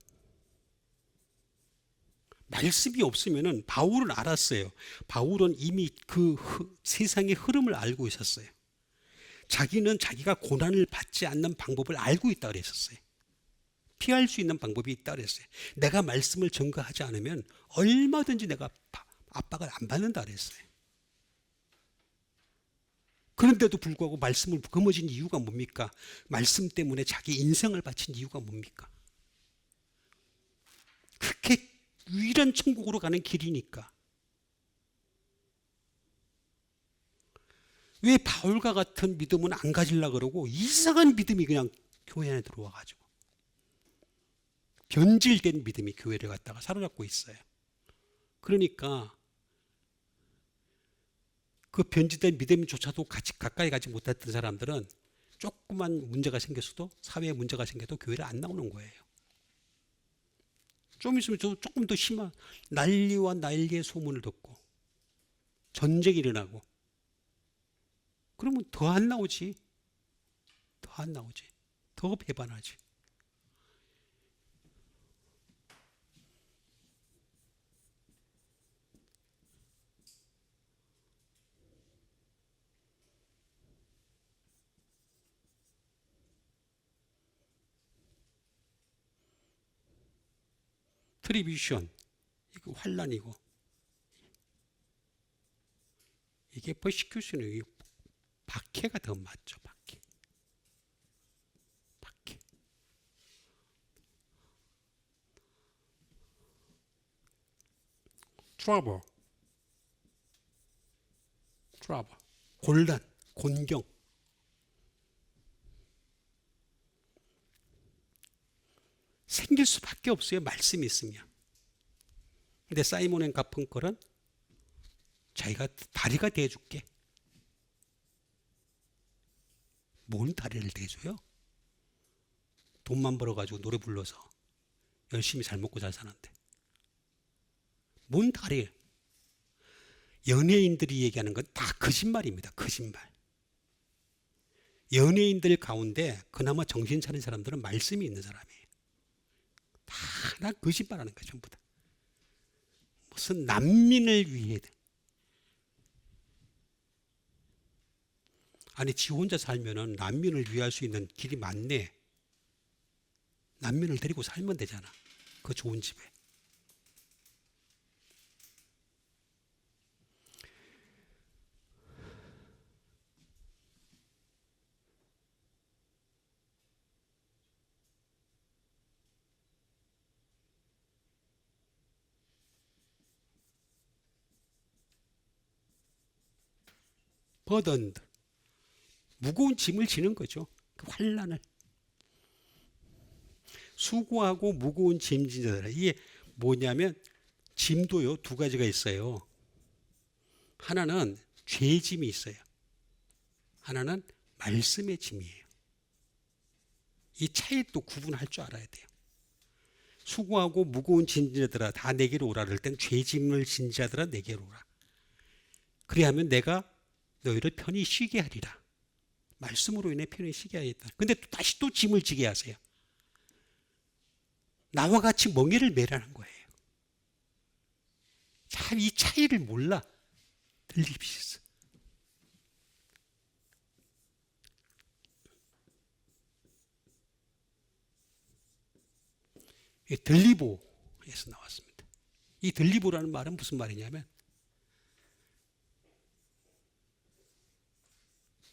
Speaker 1: 말씀이 없으면은 바울은 알았어요. 바울은 이미 그 세상의 흐름을 알고 있었어요. 자기는 자기가 고난을 받지 않는 방법을 알고 있다 그랬었어요. 피할 수 있는 방법이 있다 그랬어요. 내가 말씀을 전가하지 않으면 얼마든지 내가 압박을 안 받는다 그랬어요. 그런데도 불구하고 말씀을 거머쥔 이유가 뭡니까? 말씀 때문에 자기 인생을 바친 이유가 뭡니까? 그렇게 유일한 천국으로 가는 길이니까. 왜 바울과 같은 믿음은 안 가지려고 그러고 이상한 믿음이 그냥 교회 안에 들어와가지고 변질된 믿음이 교회를 갖다가 사로잡고 있어요. 그러니까 그 변질된 믿음조차도 가까이 가지 못했던 사람들은 조그만 문제가 생겼어도, 사회에 문제가 생겨도 교회를 안 나오는 거예요. 좀 있으면 조금 더 심한 난리와 난리의 소문을 듣고 전쟁이 일어나고 그러면 더 안 나오지. 더 안 나오지. 더 배반하지. 트리비션, 이거 환란이고, 이게 퍼시큐션이 박해가 더 맞죠. 박해. 박해. 트러블. 트러블. 곤란, 곤경. 생길 수밖에 없어요. 말씀이 있으면. 근데 사이먼 앤 가펑클은 자기가 다리가 돼줄게. 뭔 다리를 대줘요? 돈만 벌어가지고 노래 불러서 열심히 잘 먹고 잘 사는데. 뭔 다리? 연예인들이 얘기하는 건 다 거짓말입니다. 거짓말. 연예인들 가운데 그나마 정신 차린 사람들은 말씀이 있는 사람이에요. 다 거짓말하는 거예요. 전부 다. 무슨 난민을 위해. 아니 지 혼자 살면은 난민을 위할 수 있는 길이 많네. 난민을 데리고 살면 되잖아. 그 좋은 집에. 버던드. 무거운 짐을 지는 거죠. 그 환란을. 수고하고 무거운 짐 지는 자들. 이게 뭐냐면 짐도요 두 가지가 있어요. 하나는 죄 짐이 있어요. 하나는 말씀의 짐이에요. 이 차이 또 구분할 줄 알아야 돼요. 수고하고 무거운 짐 지는 자들아 다 내게로 오라 그럴 땐 죄 짐을 진 자들아 내게로 오라. 그리하면 내가 너희를 편히 쉬게 하리라. 말씀으로 인해 편히 쉬게 하겠다. 근데 또 다시 또 짐을 지게 하세요. 나와 같이 멍에를 매라는 거예요. 참 이 차이를 몰라. 들립시스. 들리보에서 나왔습니다. 이 들리보라는 말은 무슨 말이냐면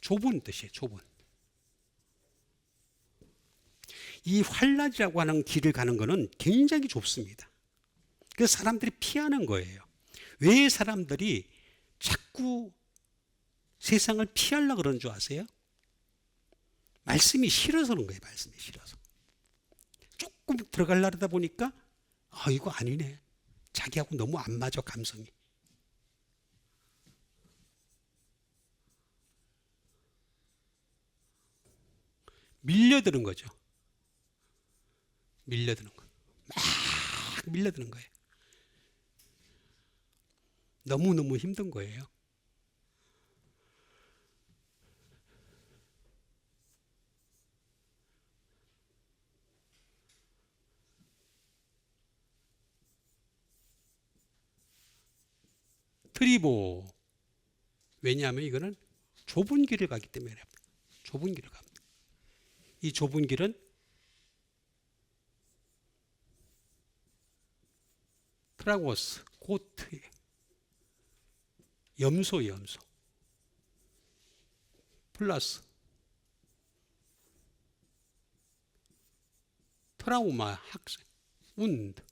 Speaker 1: 좁은 뜻이에요. 좁은. 이 환란이라고 하는 길을 가는 것은 굉장히 좁습니다. 그래서 사람들이 피하는 거예요. 왜 사람들이 자꾸 세상을 피하려고 그러는 줄 아세요? 말씀이 싫어서 그런 거예요. 말씀이 싫어서. 조금 들어가려고 하다 보니까 이거 아니네. 자기하고 너무 안 맞아, 감성이. 밀려드는 거죠. 밀려드는 거. 막 밀려드는 거예요. 너무너무 힘든 거예요. 트리보. 왜냐하면 이거는 좁은 길을 가기 때문에 좁은 길을 갑니다. 이 좁은 길은 트라고스, 고트에 염소 플러스 트라우마, 학생, 운드,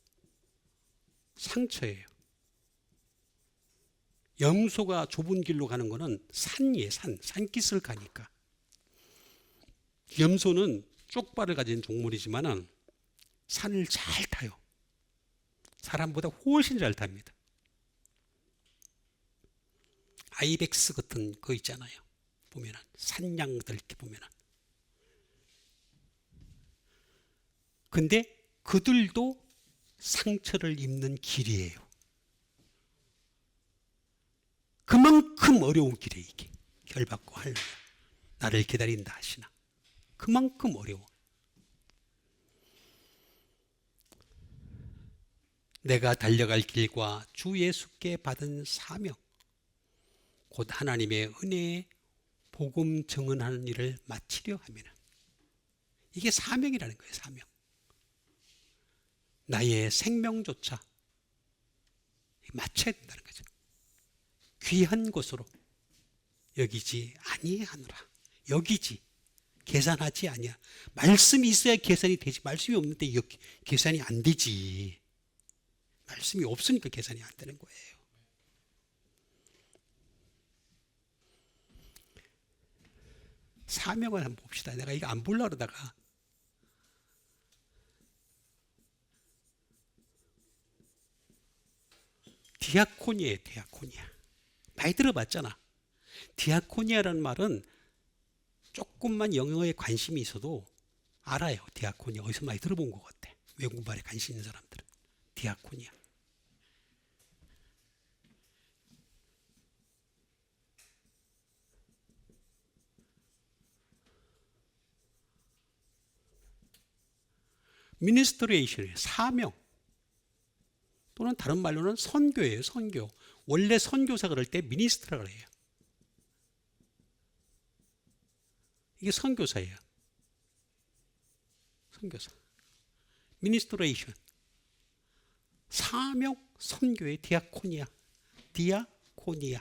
Speaker 1: 상처예요. 염소가 좁은 길로 가는 거는 산이에요. 산기슭을 가니까. 염소는 쪽발을 가진 동물이지만 산을 잘 타요. 사람보다 훨씬 잘 탑니다. 아이벡스 같은 거 있잖아요. 보면은 산양들 이렇게 보면은. 근데 그들도 상처를 입는 길이에요. 그만큼 어려운 길이에요. 이게 결받고 하려면 나를 기다린다 하시나. 그만큼 어려워. 내가 달려갈 길과 주 예수께 받은 사명, 곧 하나님의 은혜에 복음 증언하는 일을 마치려 하면, 이게 사명이라는 거예요. 사명. 나의 생명조차 마쳐야 된다는 거죠. 귀한 것으로 여기지 아니하노라. 여기지, 계산하지 아니야. 말씀이 있어야 계산이 되지. 말씀이 없는데 계산이 안 되지. 말씀이 없으니까 계산이 안 되는 거예요. 사명을 한번 봅시다. 내가 이거 안 보려고 그러다가 디아코니아예요. 디아코니아. 많이 들어봤잖아. 디아코니아라는 말은 조금만 영어에 관심이 있어도 알아요. 디아코니아. 어디서 많이 들어본 것 같아. 외국말에 관심 있는 사람들은. 디아코니아. 미니스트레이션이에요. 사명. 또는 다른 말로는 선교예요. 선교. 원래 선교사 그럴 때 미니스트라고 해요. 이게 선교사예요. 선교사. 미니스트레이션. 사명 선교의 디아코니아. 디아코니아.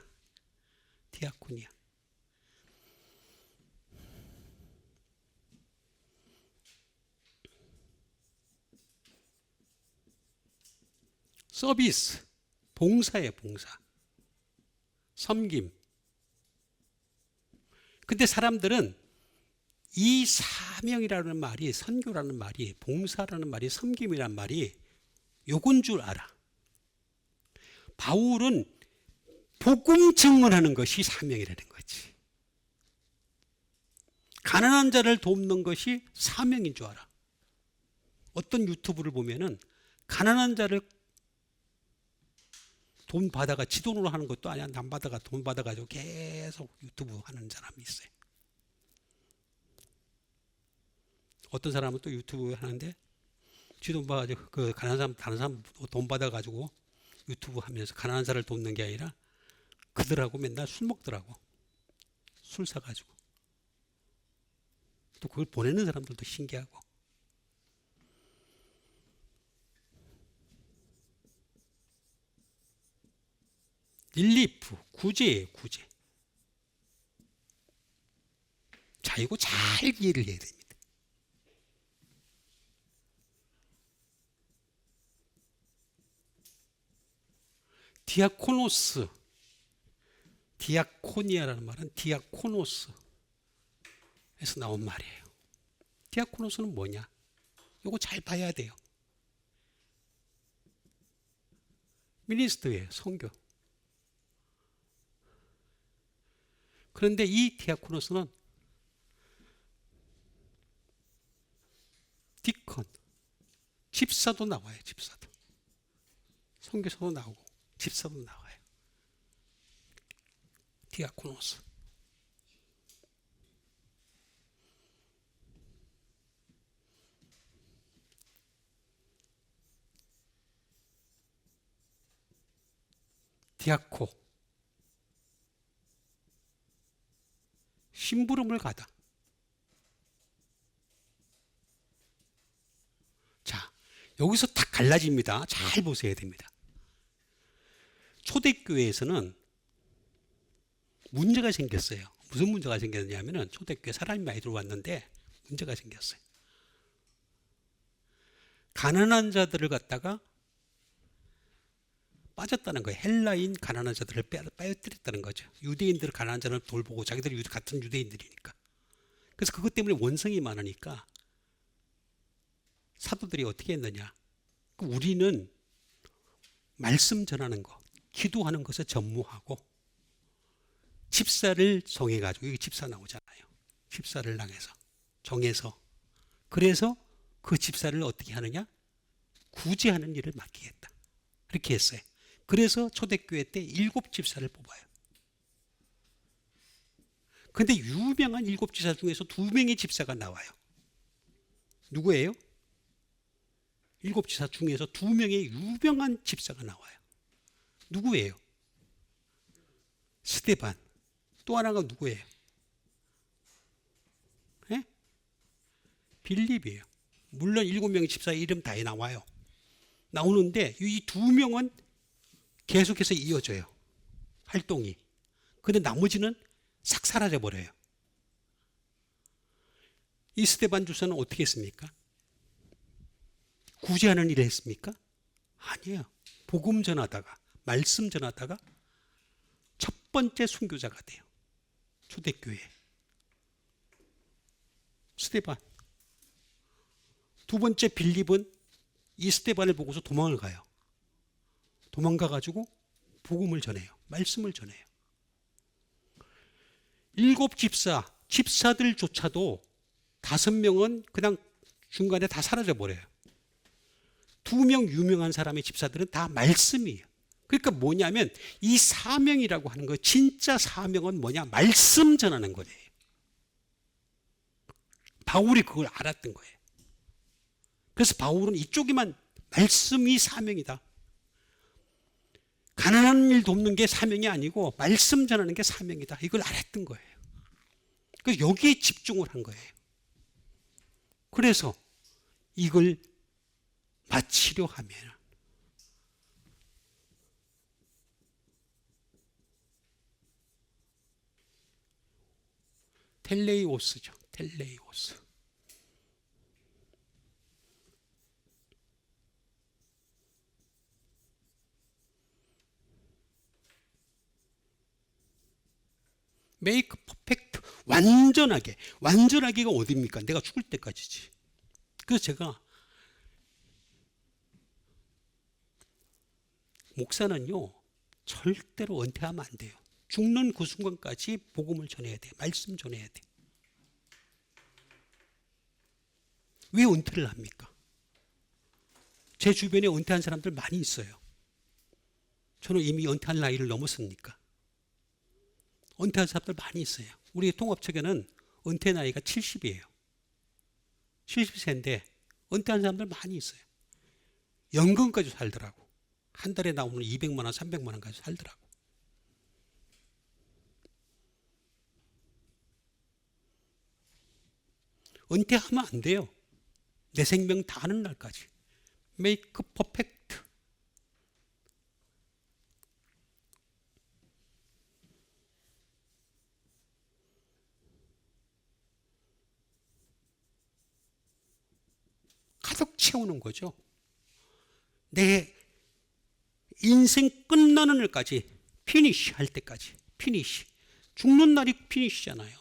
Speaker 1: 서비스. 봉사예요. 봉사. 섬김. 근데 사람들은 이 사명이라는 말이, 선교라는 말이, 봉사라는 말이, 섬김이라는 말이 요건 줄 알아. 바울은 복음 증언하는 것이 사명이라는 거지. 가난한 자를 돕는 것이 사명인 줄 알아. 어떤 유튜브를 보면은 가난한 자를 돈 받아가 지돈으로 하는 것도 아니야. 남 받아가 돈 받아가지고 계속 유튜브 하는 사람이 있어요. 어떤 사람은 또 유튜브 하는데 지돈 받아가지고 그 가난한 사람, 다른 사람 돈 받아가지고 유튜브 하면서 가난한 자를 돕는 게 아니라 그들하고 맨날 술 먹더라고. 술 사가지고. 또 그걸 보내는 사람들도 신기하고. 릴리프, 구제예요. 구제. 자, 이거 잘 이해를 해야 됩니다. 디아코노스, 디아코니아라는 말은 디아코노스에서 나온 말이에요. 디아코노스는 뭐냐? 이거 잘 봐야 돼요. 미니스트예요, 선교. 그런데 이 디아코노스는 디컨, 집사도 나와요. 집사도. 선교사도 나오고 집사도 나와요. 디아코노스. 디아코, 심부름을 가다. 자, 여기서 딱 갈라집니다. 잘 보셔야 됩니다. 초대교회에서는 문제가 생겼어요. 무슨 문제가 생겼냐면은 초대교회 사람이 많이 들어왔는데 문제가 생겼어요. 가난한 자들을 갖다가 빠졌다는 거예요. 헬라인 가난한 자들을 빠뜨렸다는 거죠. 유대인들 가난한 자를 돌보고 자기들이 같은 유대인들이니까. 그래서 그것 때문에 원성이 많으니까 사도들이 어떻게 했느냐. 우리는 말씀 전하는 것, 기도하는 것에 전무하고 집사를 정해가지고, 여기 집사 나오잖아요. 집사를 정해서 그래서 그 집사를 어떻게 하느냐? 구제하는 일을 맡기겠다. 그렇게 했어요. 그래서 초대교회 때 7집사를 뽑아요. 그런데 유명한 7집사 중에서 2명의 집사가 나와요. 누구예요? 7집사 중에서 2명의 유명한 집사가 나와요. 누구예요? 스데반. 또 하나가 누구예요? 네? 빌립이에요. 물론 7명의 집사의 이름 다 나와요. 나오는데 이 2명은 계속해서 이어져요. 활동이. 근데 나머지는 싹 사라져버려요. 이 스데반 주사는 어떻게 했습니까? 구제하는 일을 했습니까? 아니에요. 복음 전하다가, 말씀 전하다가 첫 번째 순교자가 돼요. 초대교회. 스데반. 두 번째 빌립은 이 스데반을 보고서 도망을 가요. 도망가가지고 복음을 전해요. 말씀을 전해요. 7집사, 집사들조차도 5명은 그냥 중간에 다 사라져 버려요. 2명 유명한 사람의 집사들은 다 말씀이에요. 그러니까 뭐냐면 이 사명이라고 하는 거, 진짜 사명은 뭐냐? 말씀 전하는 거예요. 바울이 그걸 알았던 거예요. 그래서 바울은 이쪽에만 말씀이 사명이다. 가난한 일 돕는 게 사명이 아니고 말씀 전하는 게 사명이다. 이걸 알았던 거예요. 그래서 여기에 집중을 한 거예요. 그래서 이걸 마치려 하면 텔레이오스죠. 텔레이오스. 메이크 퍼펙트. 완전하게가 어디입니까? 내가 죽을 때까지지. 그래서 제가 목사는요 절대로 은퇴하면 안 돼요. 죽는 그 순간까지 복음을 전해야 돼. 말씀 전해야 돼. 왜 은퇴를 합니까? 제 주변에 은퇴한 사람들 많이 있어요. 저는 이미 은퇴할 나이를 넘었으니까. 은퇴한 사람들 많이 있어요. 우리 통합측에는 은퇴 나이가 70이에요. 70세인데 은퇴한 사람들 많이 있어요. 연금까지 살더라고. 한 달에 나오는 200만 원, 300만 원까지 살더라고. 은퇴하면 안 돼요. 내 생명 다 하는 날까지. 메이크 퍼펙트. 가득 채우는 거죠. 내 인생 끝나는 날까지, 피니시 할 때까지, 피니시. 죽는 날이 피니시잖아요.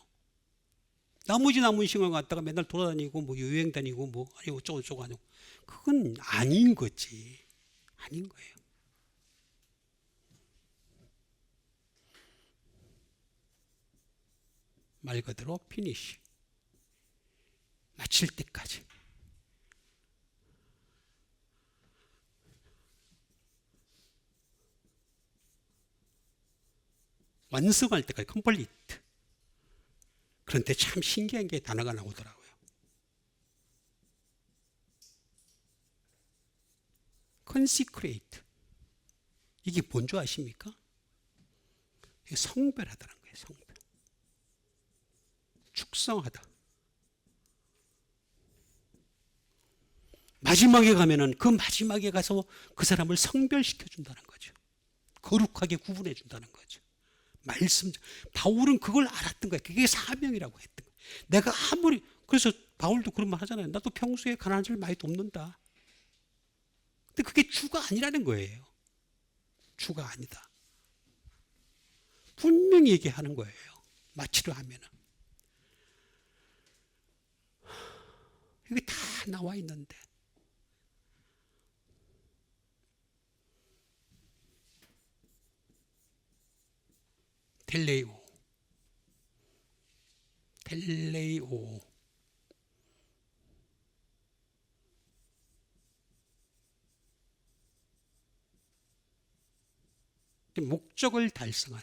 Speaker 1: 나머지 남은 시간을 갖다가 맨날 돌아다니고 뭐 여행 다니고 뭐 아니 어쩌고저쩌고 하고, 그건 아닌 거지. 아닌 거예요. 말 그대로 피니시. 마칠 때까지. 완성할 때까지, 컴플리트. 그런데 참 신기한 게 단어가 나오더라고요. consecrate. 이게 뭔 줄 아십니까? 이게 성별하다는 거예요. 성별. 축성하다. 마지막에 가면은 그 마지막에 가서 그 사람을 성별시켜 준다는 거죠. 거룩하게 구분해 준다는 거죠. 말씀. 바울은 그걸 알았던 거예요. 그게 사명이라고 했던 거예요. 내가 아무리, 그래서 바울도 그런 말 하잖아요. 나도 평소에 가난한 자를 많이 돕는다. 근데 그게 주가 아니라는 거예요. 주가 아니다. 분명히 얘기하는 거예요. 마치려 하면은. 이게 다 나와 있는데. 텔레이오. 텔레이오. 목적을 달성한.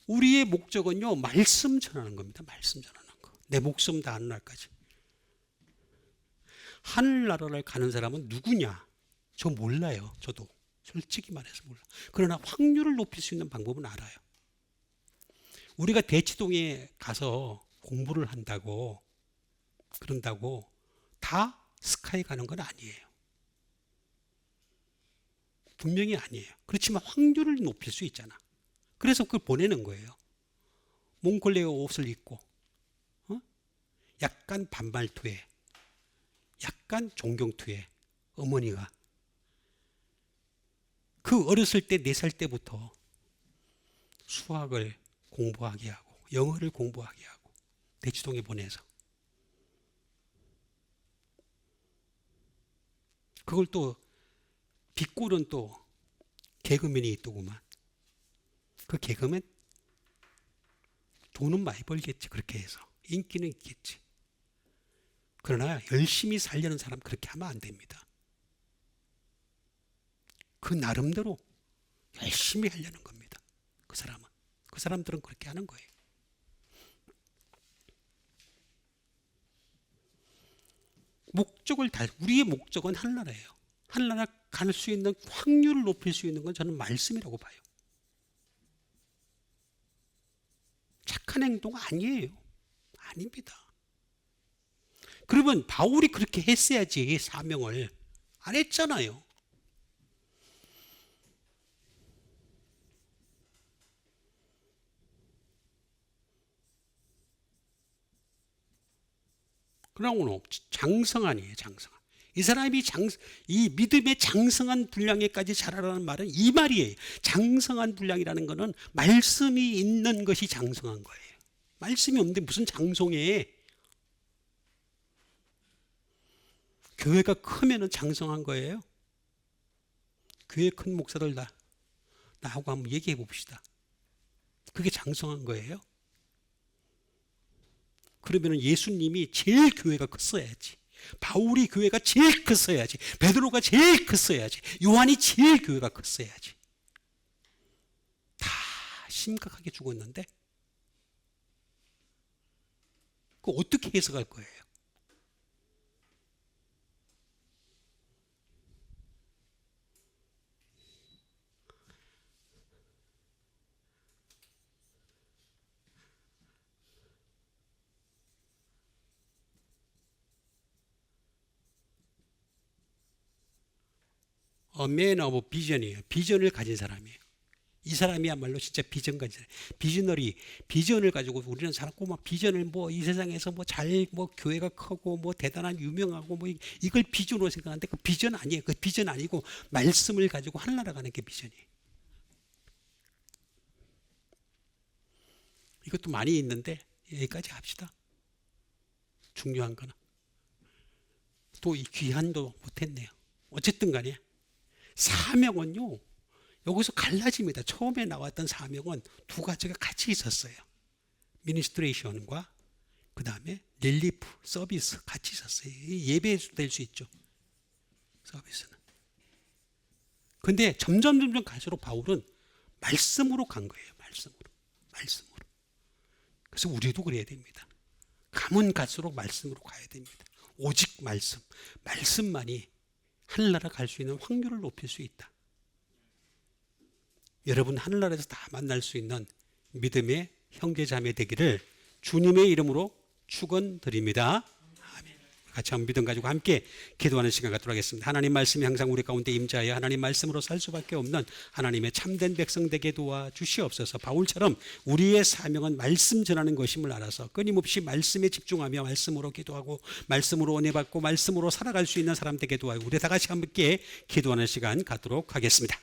Speaker 1: 우리의 목적은요, 말씀 전하는 겁니다. 말씀 전하는 거. 내 목숨 다하는 날까지. 하늘나라를 가는 사람은 누구냐? 저 몰라요. 저도. 솔직히 말해서 몰라. 그러나 확률을 높일 수 있는 방법은 알아요. 우리가 대치동에 가서 공부를 한다고, 그런다고 다 스카이 가는 건 아니에요. 분명히 아니에요. 그렇지만 확률을 높일 수 있잖아. 그래서 그걸 보내는 거예요. 몽골레어 옷을 입고, 약간 반말투에, 약간 존경투에 어머니가 그 어렸을 때 4살 때부터 수학을 공부하게 하고 영어를 공부하게 하고 대치동에 보내서 그걸 또 빚골은 또 개그맨이 있더구만. 그 개그맨 돈은 많이 벌겠지. 그렇게 해서 인기는 있겠지. 그러나 열심히 살려는 사람 그렇게 하면 안 됩니다. 그 나름대로 열심히 하려는 겁니다. 그 사람은. 그 사람들은 그렇게 하는 거예요. 우리의 목적은 하늘나라예요. 하늘나라 갈 수 있는 확률을 높일 수 있는 건 저는 말씀이라고 봐요. 착한 행동 아니에요. 아닙니다. 그러면 바울이 그렇게 했어야지 사명을 안 했잖아요. 그러고는 장성하니에요. 장성한. 이 사람이 이 믿음의 장성한 분량에까지 자라라는 말은 이 말이에요. 장성한 분량이라는 것은 말씀이 있는 것이 장성한 거예요. 말씀이 없는데 무슨 장성해. 교회가 크면은 장성한 거예요. 교회 큰 목사들 나하고 한번 얘기해 봅시다. 그게 장성한 거예요. 그러면 예수님이 제일 교회가 컸어야지. 바울이 교회가 제일 컸어야지. 베드로가 제일 컸어야지. 요한이 제일 교회가 컸어야지. 다 심각하게 죽었는데 그거 어떻게 해석할 거예요? A man of vision이에요. 비전을 가진 사람이에요. 이 사람이야말로 진짜 비전가지. 비저너리, 비전을 가지고 우리는 살았고, 막 비전을 뭐 이 세상에서 뭐 잘, 뭐 교회가 크고, 뭐 대단한 유명하고, 뭐 이걸 비전으로 생각하는데 그 비전 아니에요. 그 비전 아니고 말씀을 가지고 하늘나라 가는 게 비전이에요. 이것도 많이 있는데 여기까지 합시다. 중요한 거는. 또 이 귀한도 못했네요. 어쨌든 간에 사명은요, 여기서 갈라집니다. 처음에 나왔던 사명은 두 가지가 같이 있었어요. 미니스트레이션과 그 다음에 릴리프, 서비스 같이 있었어요. 예배도 될 수 있죠. 서비스는. 근데 점점 갈수록 바울은 말씀으로 간 거예요. 말씀으로. 그래서 우리도 그래야 됩니다. 가면 갈수록 말씀으로 가야 됩니다. 오직 말씀만이 하늘나라 갈 수 있는 확률을 높일 수 있다. 여러분 하늘나라에서 다 만날 수 있는 믿음의 형제자매 되기를 주님의 이름으로 축원드립니다. 아멘. 같이 한번 믿음 가지고 함께 기도하는 시간 갖도록 하겠습니다. 하나님 말씀이 항상 우리 가운데 임재하여 하나님 말씀으로 살 수밖에 없는 하나님의 참된 백성 되게 도와주시옵소서. 바울처럼 우리의 사명은 말씀 전하는 것임을 알아서 끊임없이 말씀에 집중하며 말씀으로 기도하고 말씀으로 은혜 받고 말씀으로 살아갈 수 있는 사람 되게 도와요. 우리 다 같이 함께 기도하는 시간 갖도록 하겠습니다.